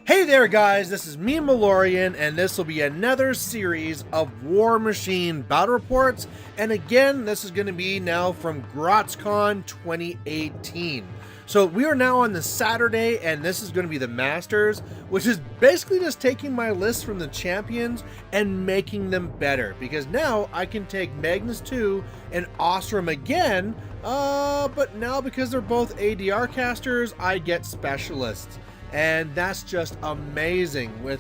Hey there guys, this is me Malorian, and this will be another series of War Machine battle reports, and again this is going to be now from Grotscon 2018. So we are now on the Saturday, and this is going to be the Masters, which is basically just taking my list from the champions and making them better, because now I can take Mag2 and Ossrum again, but now because they're both ADR casters, I get specialists. And that's just amazing. With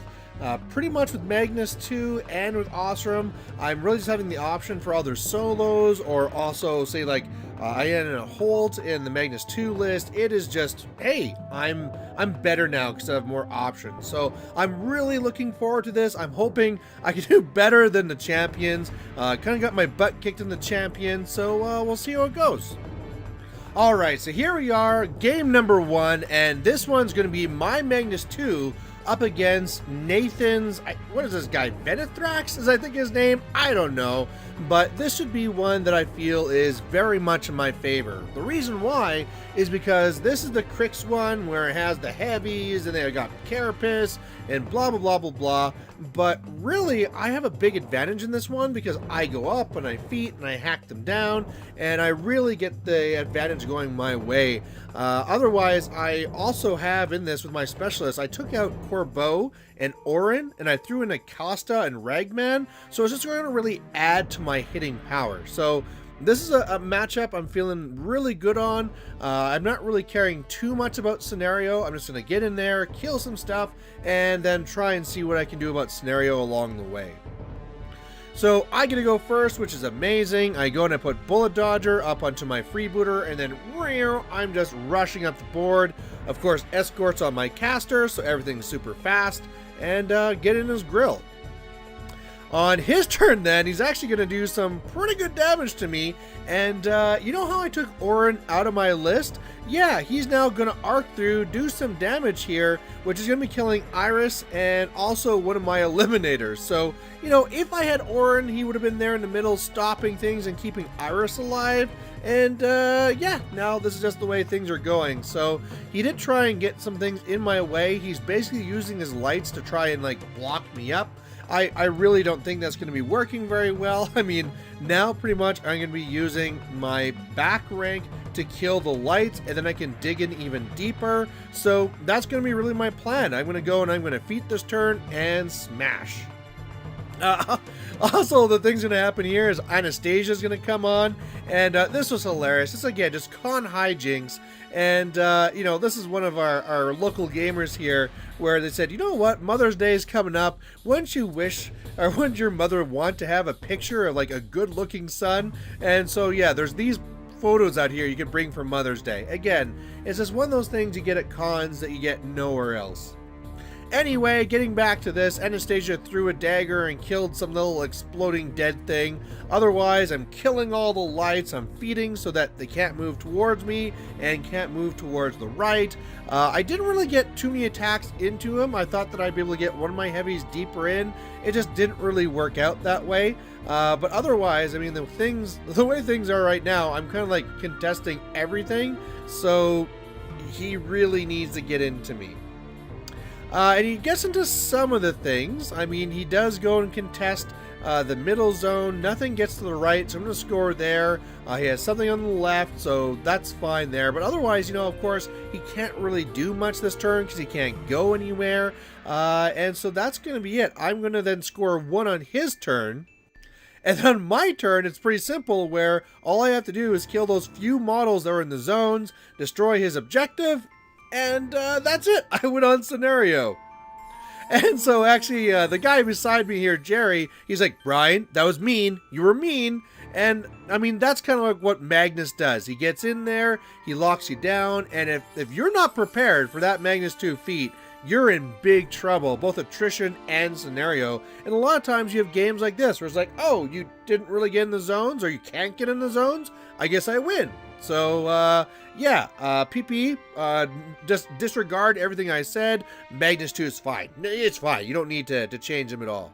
pretty much with Mag2 and with Ossrum, I'm really just having the option for other solos, or also say like I am in a Holt in the Mag2 list. It is just, hey, I'm better now because I have more options. So I'm really looking forward to this. I'm hoping I can do better than the champions. Kind of got my butt kicked in the champions, so we'll see how it goes. Alright, so here we are, game number 1, and this one's going to be my Mag2 up against Nathan's, what is this guy, Venethrax is I think his name? I don't know, but this should be one that I feel is very much in my favor. The reason why is because this is the Crix one where it has the heavies, and they got Carapace, and blah blah blah blah blah, but really I have a big advantage in this one because I go up and I feat and I hack them down, and I really get the advantage going my way. Otherwise, I also have in this with my specialists, I took out Corbeau and Orin, and I threw in a Costa and Ragman, so it's just going to really add to my hitting power. So this is a matchup I'm feeling really good on. I'm not really caring too much about scenario. I'm just going to get in there, kill some stuff, and then try and see what I can do about scenario along the way. So I get to go first, which is amazing. I go and I put Bullet Dodger up onto my freebooter, and then I'm just rushing up the board. Of course, escorts on my caster, so everything's super fast, and get in his grill. On his turn then, he's actually going to do some pretty good damage to me, and you know how I took Orin out of my list? Yeah, he's now going to arc through, do some damage here, which is going to be killing Iris and also one of my eliminators. So, you know, if I had Orin, he would have been there in the middle stopping things and keeping Iris alive, and yeah, now this is just the way things are going. So he did try and get some things in my way. He's basically using his lights to try and like block me up. I really don't think that's going to be working very well. I mean, now pretty much I'm going to be using my back rank to kill the lights, and then I can dig in even deeper. So that's going to be really my plan. I'm going to go and I'm going to feat this turn and smash. Also, the thing's going to happen here is Anastasia's going to come on, and this was hilarious. This again, just con hijinks, and you know, this is one of our local gamers here where they said, you know what, Mother's Day is coming up. Wouldn't you wish, or wouldn't your mother want to have a picture of like a good-looking son? And so yeah, there's these photos out here you can bring for Mother's Day. Again, it's just one of those things you get at cons that you get nowhere else. Anyway, getting back to this, Anastasia threw a dagger and killed some little exploding dead thing. Otherwise, I'm killing all the lights. I'm feeding so that they can't move towards me and can't move towards the right. I didn't really get too many attacks into him. I thought that I'd be able to get one of my heavies deeper in. It just didn't really work out that way. But otherwise, I mean, the way things are right now, I'm kind of like contesting everything. So he really needs to get into me. And he gets into some of the things. I mean, he does go and contest the middle zone. Nothing gets to the right, so I'm going to score there. He has something on the left, so that's fine there. But otherwise, you know, of course, he can't really do much this turn because he can't go anywhere. And so that's going to be it. I'm going to then score 1 on his turn. And on my turn, it's pretty simple, where all I have to do is kill those few models that are in the zones, destroy his objective, and that's it. I went on scenario. And so actually the guy beside me here, Jerry, he's like, Brian, that was mean. You were mean. And I mean, that's kind of like what Magnus does. He gets in there, he locks you down, and if you're not prepared for that Mag2 feat, you're in big trouble, both attrition and scenario. And a lot of times you have games like this where it's like, oh, you didn't really get in the zones, or you can't get in the zones, I guess I win. So, yeah, PP, just disregard everything I said. Mag2 is fine. It's fine. You don't need to change them at all.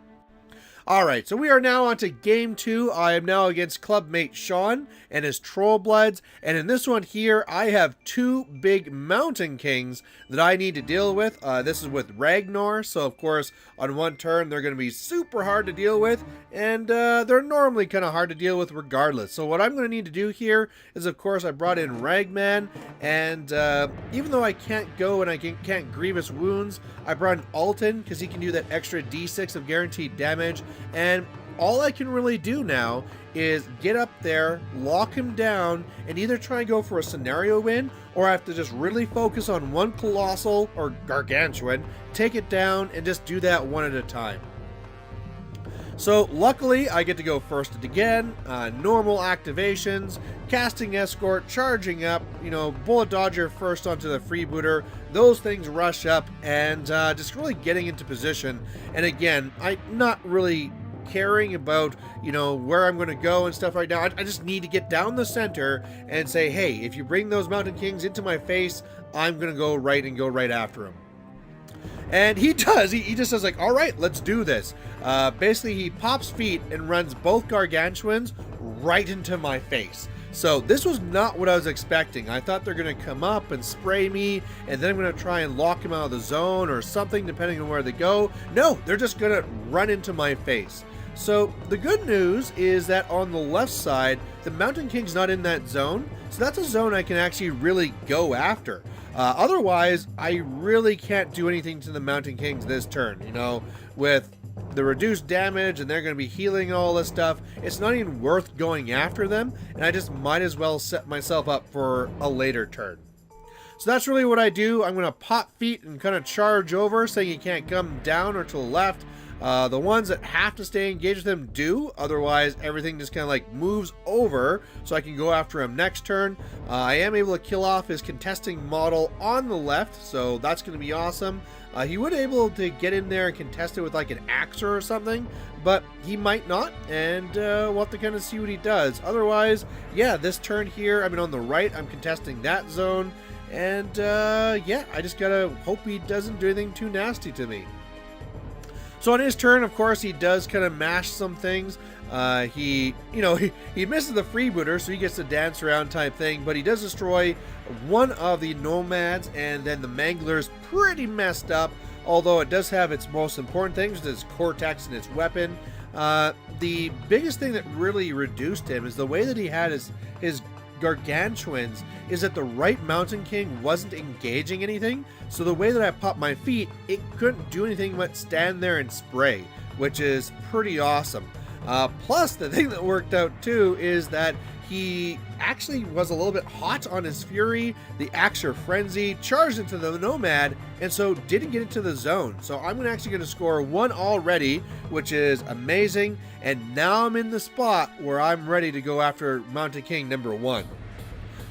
Alright, so we are now on to game 2. I am now against clubmate Sean and his Troll Bloods. And in this one here, I have 2 big Mountain Kings that I need to deal with. This is with Ragnar, so of course, on one turn, they're going to be super hard to deal with. And they're normally kind of hard to deal with regardless. So what I'm going to need to do here is, of course, I brought in Ragman. And even though I can't go and I can't Grievous Wounds, I brought in Alton because he can do that extra D6 of guaranteed damage. And all I can really do now is get up there, lock him down, and either try and go for a scenario win, or I have to just really focus on one Colossal or Gargantuan, take it down, and just do that one at a time. So luckily, I get to go first again, normal activations, casting Escort, charging up, Bullet Dodger first onto the Freebooter, those things rush up, and just really getting into position. And again, I'm not really caring about, where I'm going to go and stuff right now. I just need to get down the center and say, hey, if you bring those Mountain Kings into my face, I'm going to go right after him. And he does. He just says, like, all right, let's do this. Basically, he pops feet and runs both Gargantuans right into my face. So this was not what I was expecting. I thought they're going to come up and spray me, and then I'm going to try and lock him out of the zone or something, depending on where they go. No, they're just going to run into my face. So the good news is that on the left side, the Mountain King's not in that zone. So that's a zone I can actually really go after. Otherwise, I really can't do anything to the Mountain Kings this turn. With the reduced damage and they're going to be healing all this stuff, it's not even worth going after them, and I just might as well set myself up for a later turn. So that's really what I do. I'm going to pop feet and kind of charge over, saying he can't come down or to the left. The ones that have to stay engaged with him do, otherwise everything just kind of like moves over so I can go after him next turn. I am able to kill off his contesting model on the left, so that's going to be awesome. He would be able to get in there and contest it with like an Axer or something, but he might not, and we'll have to kind of see what he does. Otherwise, yeah, this turn here, on the right, I'm contesting that zone, and yeah, I just gotta hope he doesn't do anything too nasty to me. So on his turn, of course, he does kind of mash some things. He misses the Freebooter, so he gets the dance around type thing, but he does destroy one of the Nomads, and then the Mangler's pretty messed up, although it does have its most important things, which is Cortex and its weapon. The biggest thing that really reduced him is the way that he had his Gargantuans is that the right Mountain King wasn't engaging anything, so the way that I popped my feet, it couldn't do anything but stand there and spray, which is pretty awesome. Plus, the thing that worked out too is that he actually was a little bit hot on his Fury, the Axer Frenzy, charged into the Nomad, and so didn't get into the zone. So I'm actually going to score 1 already, which is amazing, and now I'm in the spot where I'm ready to go after Mountain King number 1.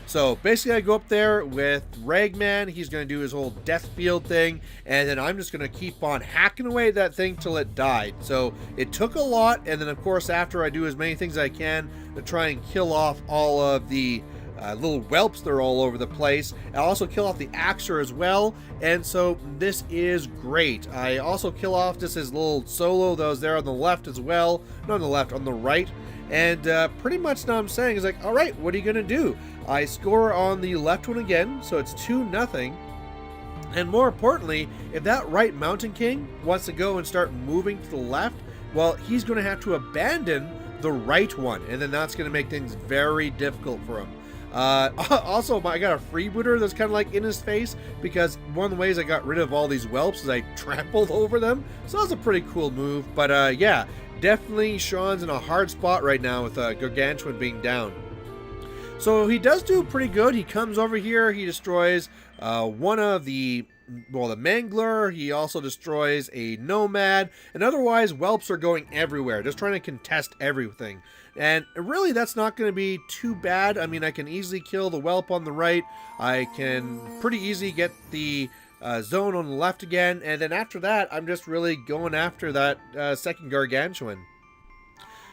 So basically I go up there with Ragman, he's going to do his whole death field thing, and then I'm just going to keep on hacking away at that thing till it died. So it took a lot, and then of course after I do as many things as I can to try and kill off all of the little whelps that are all over the place. I also kill off the Axer as well, and so this is great. I also kill off just his little solo that was there on the left as well, not on the left, on the right. And pretty much now I'm saying is like, all right, what are you going to do? I score on the left one again, so it's 2-0. And more importantly, if that right Mountain King wants to go and start moving to the left, well, he's going to have to abandon the right one, and then that's going to make things very difficult for him. Also, I got a Freebooter that's kind of like in his face, because one of the ways I got rid of all these whelps is I trampled over them, so that was a pretty cool move. But yeah, definitely Sean's in a hard spot right now with Gargantuan being down. So he does do pretty good. He comes over here, he destroys one of the Mangler, he also destroys a Nomad, and otherwise whelps are going everywhere, just trying to contest everything. And really that's not going to be too bad. I mean, I can easily kill the whelp on the right, I can pretty easily get the zone on the left again, and then after that I'm just really going after that second Gargantuan.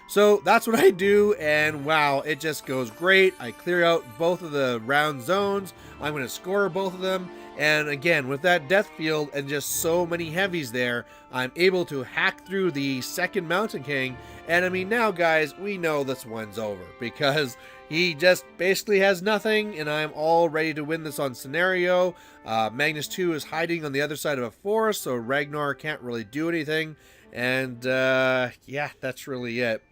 So that's what I do, and wow, it just goes great. I clear out both of the round zones. I'm going to score both of them, And again, with that death field and just so many heavies there, I'm able to hack through the second Mountain King. And I mean, now guys, we know this one's over because he just basically has nothing, and I'm all ready to win this on scenario. Mag2 is hiding on the other side of a forest, so Ragnar can't really do anything. And yeah, that's really it.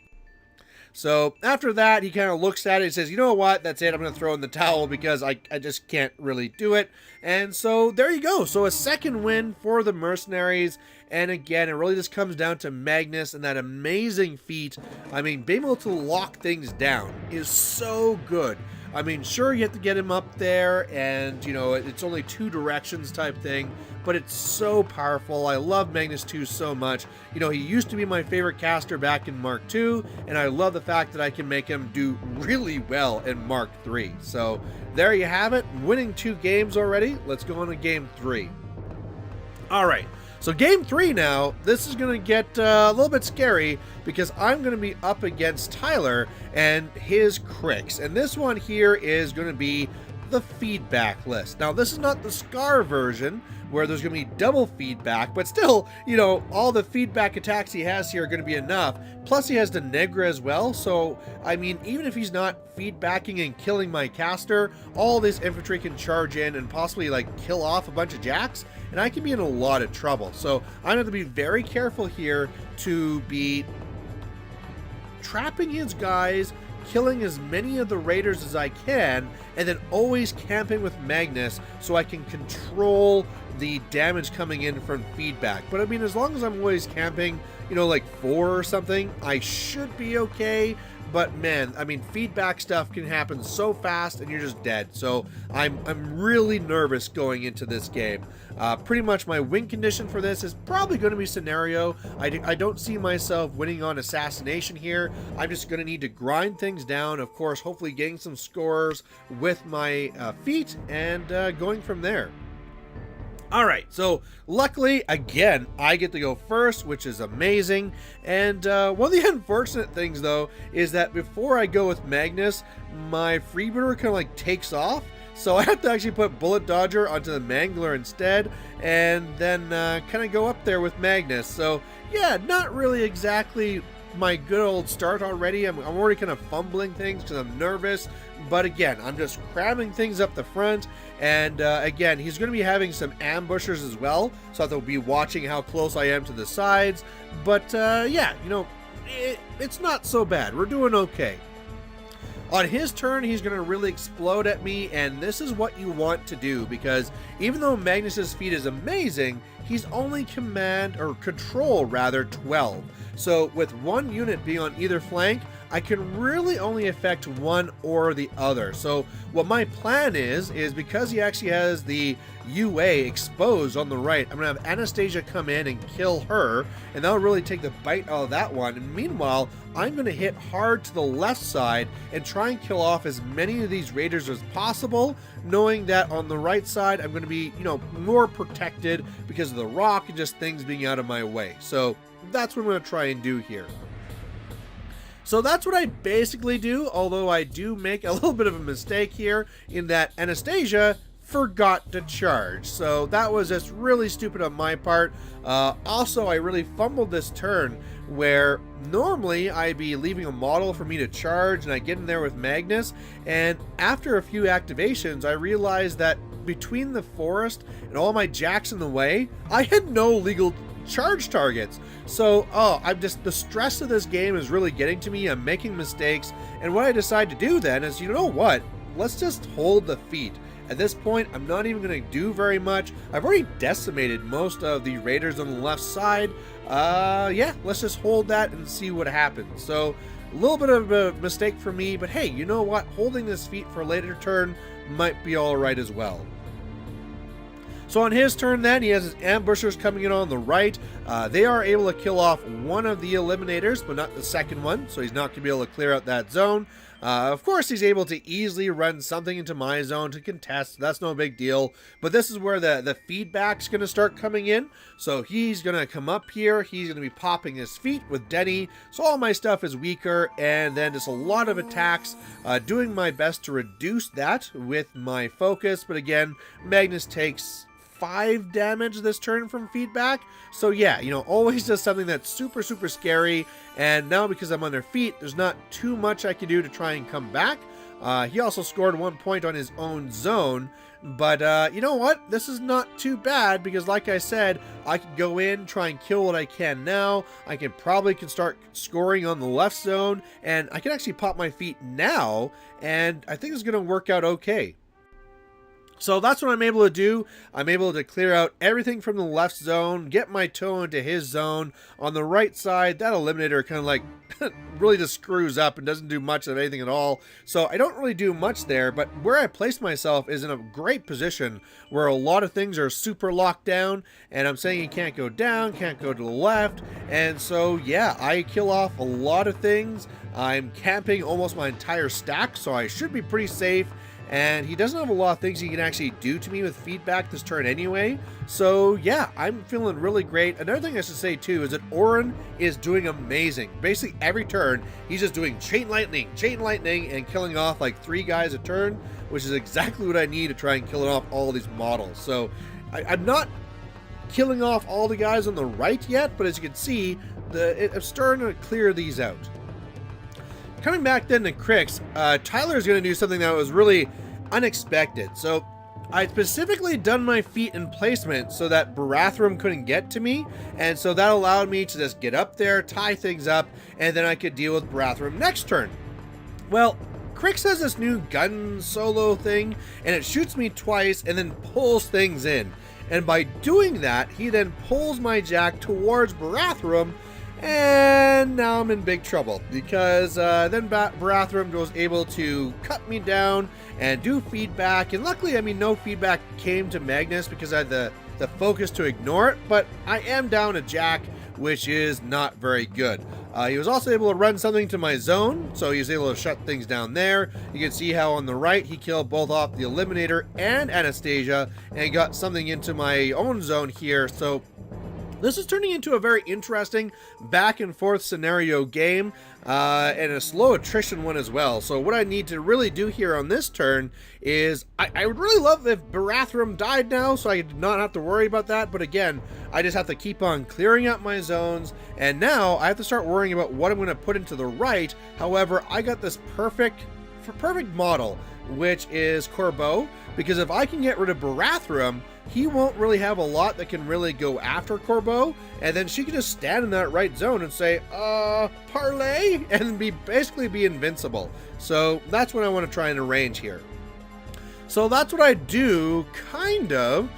So after that, he kind of looks at it and says, you know what, that's it, I'm going to throw in the towel because I just can't really do it. And so there you go. So a second win for the mercenaries. And again, it really just comes down to Magnus and that amazing feat. I mean, being able to lock things down is so good. I mean, sure, you have to get him up there, and, you know, it's only two directions type thing, but it's so powerful. I love Mag2 so much. You know, he used to be my favorite caster back in Mark II, and I love the fact that I can make him do really well in Mark III. So there you have it, winning 2 games already. Let's go on to game 3. All right. So game 3 now, this is going to get a little bit scary because I'm going to be up against Tyler and his Cricks. And this one here is going to be the feedback list. Now, this is not the Scar version where there's going to be double feedback, but still, you know, all the feedback attacks he has here are going to be enough. Plus, he has the Negra as well. So, I mean, even if he's not feedbacking and killing my caster, all this infantry can charge in and possibly, like, kill off a bunch of jacks, and I can be in a lot of trouble. So, I'm going to be very careful here to be trapping his guys, killing as many of the raiders as I can, and then always camping with Magnus so I can control the damage coming in from feedback. But I mean, as long as I'm always camping, you know, like 4 or something, I should be okay. But man, I mean, feedback stuff can happen so fast and you're just dead. So I'm really nervous going into this game. Pretty much my win condition for this is probably going to be scenario. I don't see myself winning on assassination here. I'm just going to need to grind things down. Of course, hopefully getting some scores with my feet and going from there. All right, so luckily, again, I get to go first, which is amazing. And one of the unfortunate things, though, is that before I go with Magnus, my freebooter kind of like takes off. So I have to actually put Bullet Dodger onto the Mangler instead, and then kind of go up there with Magnus. So yeah, not really exactly my good old start already. I'm already kind of fumbling things because I'm nervous. But again, I'm just cramming things up the front. And again, he's going to be having some ambushers as well. So I have to be watching how close I am to the sides. But yeah, you know, it's not so bad. We're doing okay. On his turn, he's going to really explode at me, and this is what you want to do, because even though Magnus's feat is amazing, he's only control 12. So with one unit being on either flank, I can really only affect one or the other. So what my plan is because he actually has the UA exposed on the right, I'm going to have Anastasia come in and kill her, and that'll really take the bite out of that one. And meanwhile, I'm going to hit hard to the left side and try and kill off as many of these raiders as possible, knowing that on the right side, I'm going to be, you know, more protected because of the rock and just things being out of my way. So that's what I'm going to try and do here. So that's what I basically do, although I do make a little bit of a mistake here in that Anastasia forgot to charge. So that was just really stupid on my part. Also, I really fumbled this turn where normally I'd be leaving a model for me to charge, and I get in there with Magnus, and after a few activations, I realized that between the forest and all my jacks in the way, I had no legal charge targets. So, the stress of this game is really getting to me. I'm making mistakes, and what I decide to do then is, you know what? Let's just hold the feet. At this point, I'm not even going to do very much. I've already decimated most of the raiders on the left side. Yeah, let's just hold that and see what happens. So, a little bit of a mistake for me, but hey, you know what? Holding this feat for a later turn might be all right as well. So on his turn then, he has his ambushers coming in on the right. They are able to kill off one of the eliminators, but not the second one, so he's not going to be able to clear out that zone. Of course, he's able to easily run something into my zone to contest. That's no big deal. But this is where the feedback's going to start coming in. So he's going to come up here. He's going to be popping his feet with Denny. So all my stuff is weaker. And then just a lot of attacks. Doing my best to reduce that with my focus. But again, Magnus takes 5 damage this turn from feedback. So yeah, you know, always does something that's super, super scary. And now because I'm on their feet, there's not too much I can do to try and come back. He also scored 1 point on his own zone. But you know what? This is not too bad because like I said, I can go in, try and kill what I can now. I can start scoring on the left zone. And I can actually pop my feet now. And I think it's going to work out okay. So that's what I'm able to do. I'm able to clear out everything from the left zone, get my toe into his zone. On the right side, that eliminator kind of like really just screws up and doesn't do much of anything at all. So I don't really do much there, but where I place myself is in a great position where a lot of things are super locked down, and I'm saying you can't go down, can't go to the left. And so yeah, I kill off a lot of things. I'm camping almost my entire stack, so I should be pretty safe. And he doesn't have a lot of things he can actually do to me with feedback this turn anyway. So yeah, I'm feeling really great. Another thing I should say too is that Orin is doing amazing. Basically every turn, he's just doing chain lightning, and killing off like 3 guys a turn, which is exactly what I need to try and kill off all these models. So I'm not killing off all the guys on the right yet, but as you can see, I'm starting to clear these out. Coming back then to Crix, Tyler's going to do something that was really unexpected. So I specifically done my feet in placement so that Barathrum couldn't get to me. And so that allowed me to just get up there, tie things up, and then I could deal with Barathrum next turn. Well, Crix has this new gun solo thing, and it shoots me twice and then pulls things in. And by doing that, he then pulls my jack towards Barathrum. And now I'm in big trouble because then Barathrum was able to cut me down and do feedback. And luckily, I mean, no feedback came to Magnus because I had the focus to ignore it. But I am down a jack, which is not very good. He was also able to run something to my zone, so he was able to shut things down there. You can see how on the right, he killed both off the Eliminator and Anastasia and got something into my own zone here. So this is turning into a very interesting back and forth scenario game and a slow attrition one as well. So what I need to really do here on this turn is I would really love if Barathrum died now so I did not have to worry about that. But again, I just have to keep on clearing up my zones. And now I have to start worrying about what I'm going to put into the right. However, I got this perfect model, which is Corbeau, because if I can get rid of Barathrum, he won't really have a lot that can really go after Corbeau, and then she can just stand in that right zone and say, parlay, and basically be invincible. So that's what I want to try and arrange here. So that's what I do, kind of,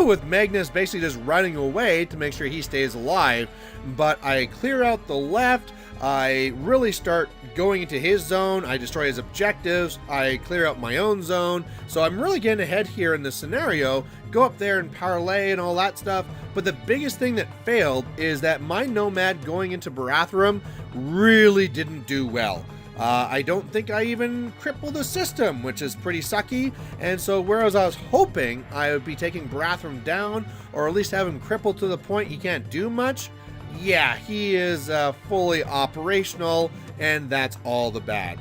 with Magnus basically just running away to make sure he stays alive. But I clear out the left, I really start going into his zone, I destroy his objectives, I clear out my own zone. So I'm really getting ahead here in this scenario, go up there and parlay and all that stuff. But the biggest thing that failed is that my Nomad going into Barathrum really didn't do well. I don't think I even crippled the system, which is pretty sucky. And so whereas I was hoping I would be taking Barathrum down, or at least have him crippled to the point he can't do much, yeah, he is fully operational, and that's all the bad.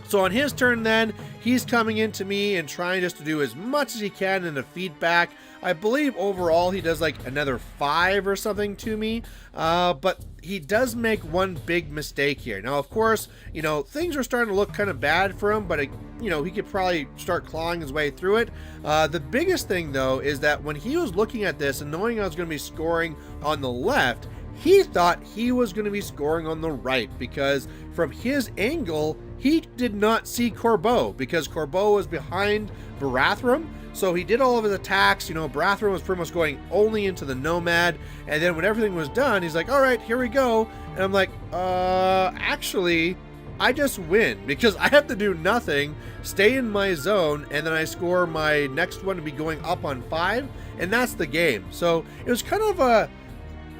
So on his turn then, he's coming into me and trying just to do as much as he can in the feedback. I believe overall he does like another 5 or something to me, but he does make one big mistake here. Now, of course, you know, things are starting to look kind of bad for him, but, you know, he could probably start clawing his way through it. The biggest thing, though, is that when he was looking at this and knowing I was going to be scoring on the left, he thought he was going to be scoring on the right, because from his angle, he did not see Corbeau, because Corbeau was behind Barathrum. So he did all of his attacks. You know, Barathrum was pretty much going only into the Nomad. And then when everything was done, he's like, all right, here we go. And I'm like, actually, I just win because I have to do nothing, stay in my zone, and then I score my next one to be going up on 5. And that's the game. So it was kind of a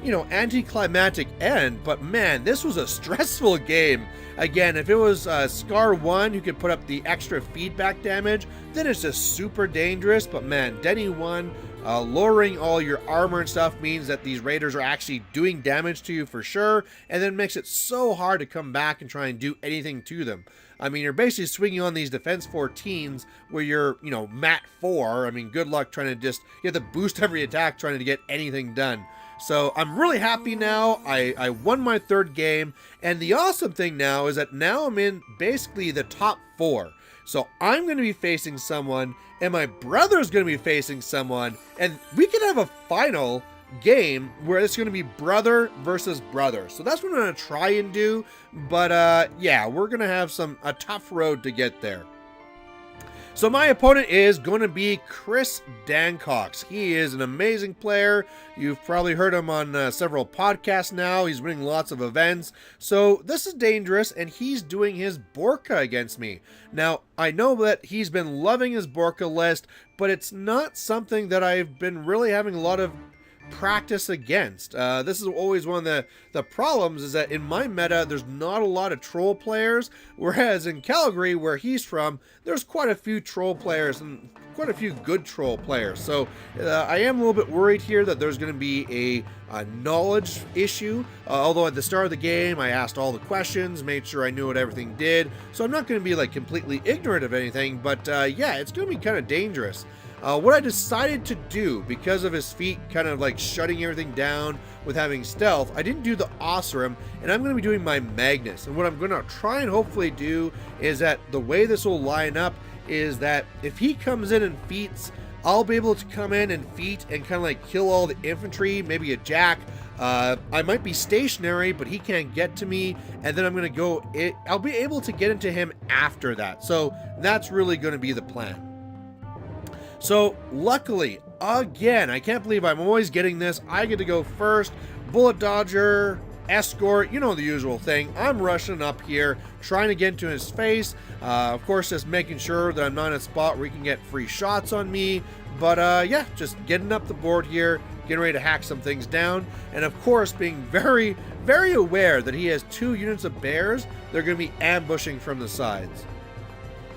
anticlimactic end, but man, this was a stressful game. Again, if it was Scar 1 who could put up the extra feedback damage, then it's just super dangerous. But man, Denny 1, lowering all your armor and stuff means that these raiders are actually doing damage to you for sure, and then makes it so hard to come back and try and do anything to them. I mean, you're basically swinging on these defense 14s where you're, mat 4. I mean, good luck trying to you have to boost every attack trying to get anything done. So I'm really happy now. I won my 3rd game, and the awesome thing now is that now I'm in basically the top 4. So I'm going to be facing someone, and my brother's going to be facing someone, and we can have a final game where it's going to be brother versus brother. So that's what I'm going to try and do, but yeah, we're going to have a tough road to get there. So my opponent is going to be Chris Dancox. He is an amazing player. You've probably heard him on several podcasts now. He's winning lots of events. So this is dangerous, and he's doing his Borka against me. Now, I know that he's been loving his Borka list, but it's not something that I've been really having a lot of practice against. This is always one of the problems, is that in my meta there's not a lot of troll players, whereas in Calgary, where he's from, there's quite a few troll players and quite a few good troll players. So I am a little bit worried here that there's going to be a knowledge issue, although at the start of the game I asked all the questions, made sure I knew what everything did, so I'm not going to be like completely ignorant of anything, but yeah, it's going to be kind of dangerous. What I decided to do, because of his feet kind of like shutting everything down with having stealth, I didn't do the Ossrum, and I'm going to be doing my Magnus. And what I'm going to try and hopefully do is that the way this will line up is that if he comes in and feats, I'll be able to come in and feat and kind of like kill all the infantry, maybe a jack. I might be stationary, but he can't get to me, and then I'm going to I'll be able to get into him after that. So that's really going to be the plan. So luckily, again, I can't believe I'm always getting this. I get to go first. Bullet dodger, escort, the usual thing. I'm rushing up here, trying to get into his face. Of course, just making sure that I'm not in a spot where he can get free shots on me. But yeah, just getting up the board here, getting ready to hack some things down. And of course, being very, very aware that he has 2 units of bears. They're going to be ambushing from the sides.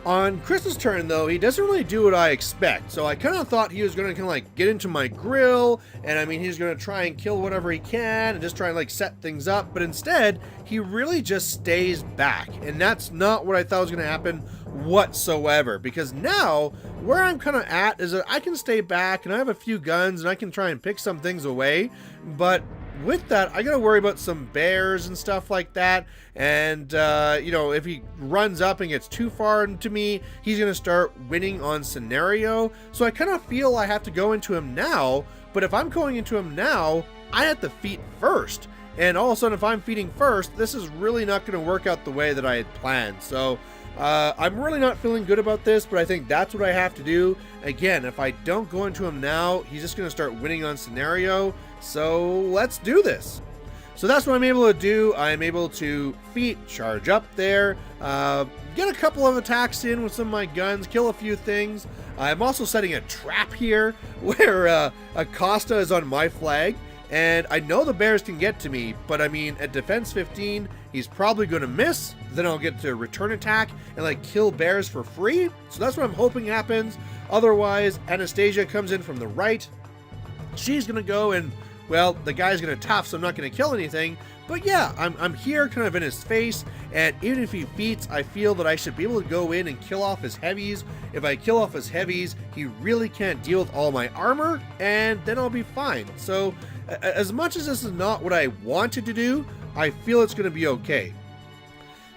On Chris's turn, though, he doesn't really do what I expect, so I kind of thought he was going to kind of like get into my grill, and I mean, he's going to try and kill whatever he can and just try and like set things up, but instead, he really just stays back, and that's not what I thought was going to happen whatsoever, because now, where I'm kind of at is that I can stay back, and I have a few guns, and I can try and pick some things away, but with that, I gotta worry about some bears and stuff like that, and if he runs up and gets too far into me, he's gonna start winning on scenario. So I kind of feel I have to go into him now, but if I'm going into him now, I have to feat first, and all of a sudden if I'm feeding first, this is really not going to work out the way that I had planned. So I'm really not feeling good about this, but I think that's what I have to do. Again, if I don't go into him now, he's just going to start winning on scenario. So let's do this. So that's what I'm able to do. I'm able to feat, charge up there, get a couple of attacks in with some of my guns, kill a few things. I'm also setting a trap here where Acosta is on my flag. And I know the bears can get to me, but I mean, at defense 15, he's probably going to miss. Then I'll get to return attack and like kill bears for free. So that's what I'm hoping happens. Otherwise, Anastasia comes in from the right. She's going to go and, well, the guy's going to tough, so I'm not going to kill anything. But yeah, I'm here kind of in his face, and even if he feats, I feel that I should be able to go in and kill off his heavies. If I kill off his heavies, he really can't deal with all my armor, and then I'll be fine. So as much as this is not what I wanted to do, I feel it's going to be okay.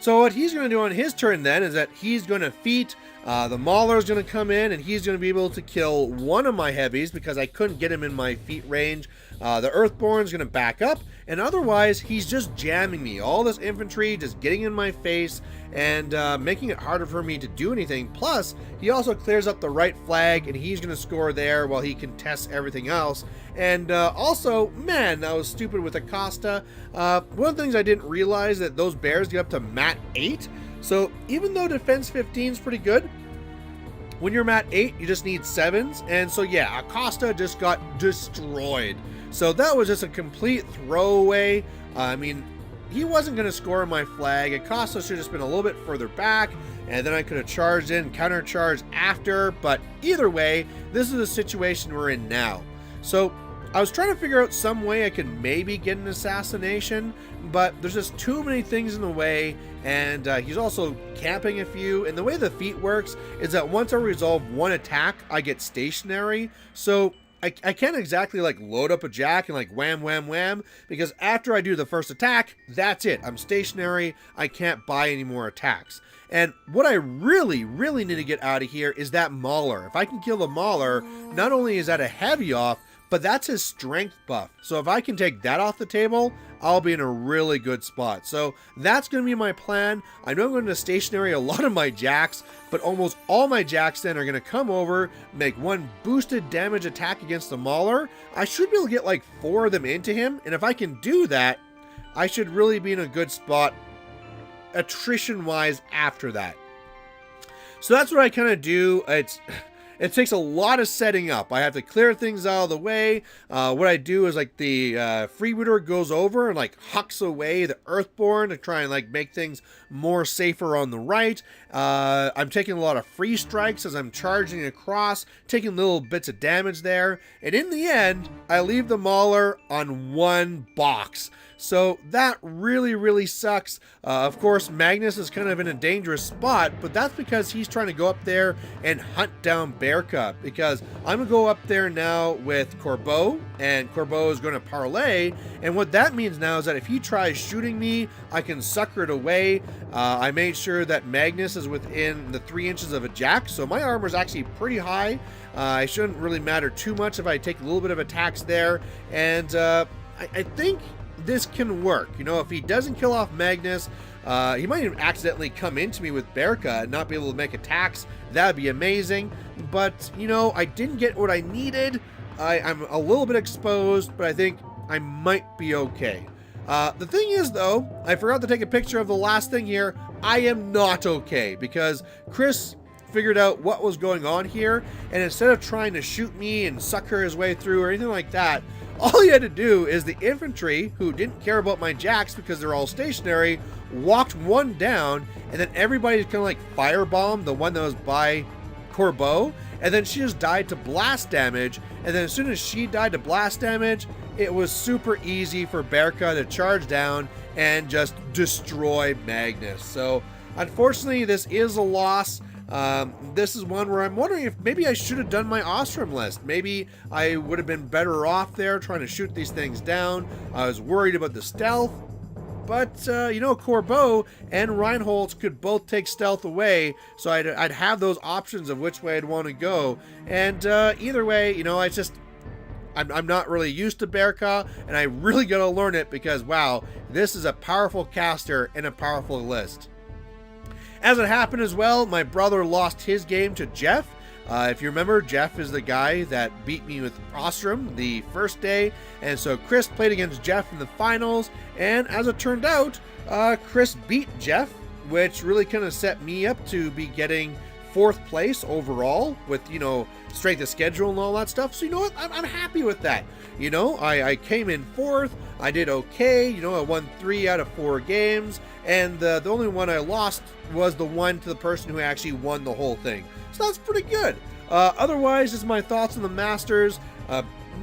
So what he's going to do on his turn then is that he's going to feat. The Mauler's going to come in, and he's going to be able to kill one of my heavies because I couldn't get him in my feat range. The Earthborn's going to back up, and otherwise he's just jamming me. All this infantry just getting in my face and making it harder for me to do anything. Plus, he also clears up the right flag, and he's going to score there while he contests everything else. And also, man, that was stupid with Acosta. One of the things I didn't realize that those bears get up to mat 8. So even though defense 15 is pretty good, When you're mat 8, you just need 7s, and so yeah, Acosta just got destroyed. So that was just a complete throwaway. I mean, he wasn't going to score my flag. Acosta should have just been a little bit further back, and then I could have charged in, counter-charged after, but either way, this is the situation we're in now. So I was trying to figure out some way I could maybe get an assassination, but there's just too many things in the way, and he's also camping a few, and the way the feat works is that once I resolve one attack, I get stationary, so I can't exactly like load up a jack and like wham, wham, wham, because after I do the first attack, that's it. I'm stationary. I can't buy any more attacks. And what I really, really need to get out of here is that Mauler. If I can kill the Mauler, not only is that a heavy off, but that's his strength buff. So if I can take that off the table, I'll be in a really good spot. So that's going to be my plan. I know I'm going to stationary a lot of my jacks, but almost all my jacks then are going to come over, make one boosted damage attack against the Mauler. I should be able to get like 4 of them into him. And if I can do that, I should really be in a good spot attrition-wise after that. So that's what I kind of do. It takes a lot of setting up. I have to clear things out of the way. What I do is like the freebooter goes over and like hucks away the Earthborn to try and like make things more safer on the right. I'm taking a lot of free strikes as I'm charging across, taking little bits of damage there. And in the end, I leave the Mauler on 1 box. So that really, really sucks. Of course, Magnus is kind of in a dangerous spot, but that's because he's trying to go up there and hunt down Bearka, because I'm going to go up there now with Corbeau, and Corbeau is going to parlay, and what that means now is that if he tries shooting me, I can sucker it away. I made sure that Magnus is within the 3 inches of a jack, so my armor is actually pretty high. It shouldn't really matter too much if I take a little bit of attacks there, and I think this can work. You know, if he doesn't kill off Magnus, he might even accidentally come into me with Bearka and not be able to make attacks. That would be amazing. But, you know, I didn't get what I needed. I'm a little bit exposed, but I think I might be okay. The thing is, though, I forgot to take a picture of the last thing here. I am not okay, because Chris figured out what was going on here, and instead of trying to shoot me and sucker his way through or anything like that, all he had to do is the infantry, who didn't care about my jacks because they're all stationary, walked one down, and then everybody kind of like firebombed the one that was by Corbeau, and then she just died to blast damage. And then as soon as she died to blast damage, it was super easy for Bearka to charge down and just destroy Magnus. So unfortunately, this is a loss. This is one where I'm wondering if maybe I should have done my Ossrum list. Maybe I would have been better off there trying to shoot these things down. I was worried about the stealth, but you know, Corbeau and Reinholz could both take stealth away, so I'd have those options of which way I'd want to go. And either way, you know, I'm not really used to Bearka, and I really gotta learn it, because wow, this is a powerful caster and a powerful list. As it happened as well, my brother lost his game to Jeff. If you remember, Jeff is the guy that beat me with Ossrum the first day, and so Chris played against Jeff in the finals, and as it turned out, Chris beat Jeff, which really kind of set me up to be getting 4th place overall with, you know, strength of schedule and all that stuff. So you know what, I'm happy with that. You know, I came in 4th, I did okay, you know, I won 3 out of 4 games, and the only one I lost was the one to the person who actually won the whole thing. So that's pretty good. Otherwise, just my thoughts on the Masters.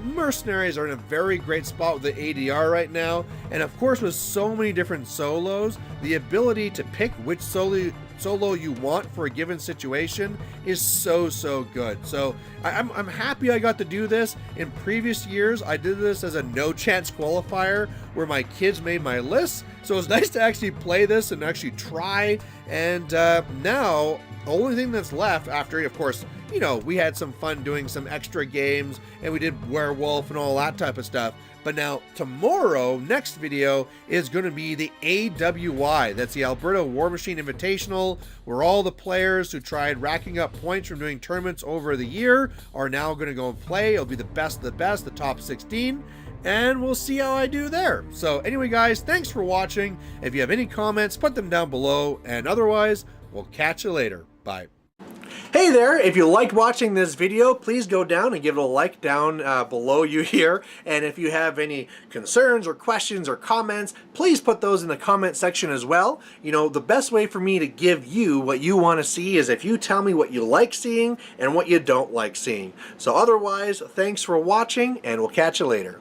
Mercenaries are in a very great spot with the ADR right now, and of course with so many different solos, the ability to pick which solo you want for a given situation is so good. So I'm happy I got to do this. In previous years, I did this as a no chance qualifier where my kids made my list, so it's nice to actually play this and actually try. And now the only thing that's left after, of course, you know, we had some fun doing some extra games and we did werewolf and all that type of stuff. But now tomorrow, next video, is going to be the AWI. That's the Alberta War Machine Invitational, where all the players who tried racking up points from doing tournaments over the year are now going to go and play. It'll be the best of the best, the top 16. And we'll see how I do there. So anyway, guys, thanks for watching. If you have any comments, put them down below. And otherwise, we'll catch you later. Bye. Hey there, if you liked watching this video, please go down and give it a like down below you here. And if you have any concerns or questions or comments, please put those in the comment section as well. You know, the best way for me to give you what you want to see is if you tell me what you like seeing and what you don't like seeing. So otherwise, thanks for watching, and we'll catch you later.